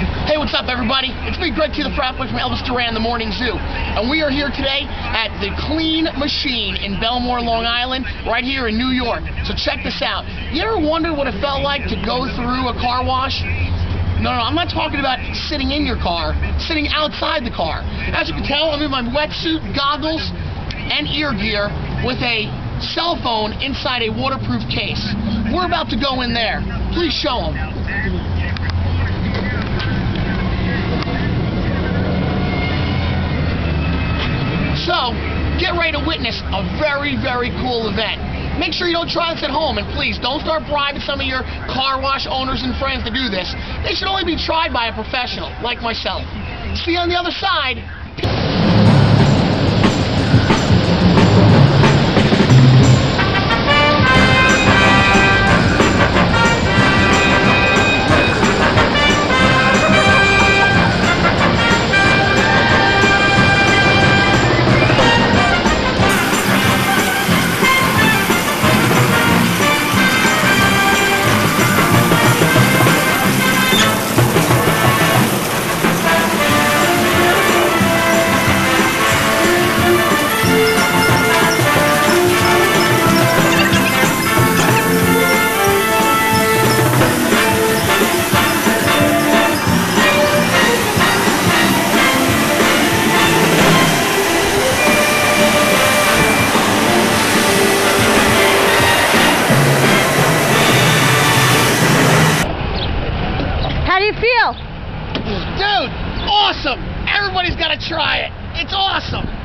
Hey, what's up, everybody? It's me, Greg T. the Frat Boy from Elvis Duran, The Morning Zoo. And we are here today at the Clean Machine in Belmore, Long Island, right here in New York. So check this out. You ever wondered what it felt like to go through a car wash? No, I'm not talking about sitting in your car, sitting outside the car. As you can tell, I'm in my wetsuit, goggles, and ear gear with a cell phone inside a waterproof case. We're about to go in there. Please show them. So, get ready to witness a very, very cool event. Make sure you don't try this at home, and please don't start bribing some of your car wash owners and friends to do this. They should only be tried by a professional, like myself. See you on the other side. How do you feel? Dude, awesome! Everybody's got to try it. It's awesome.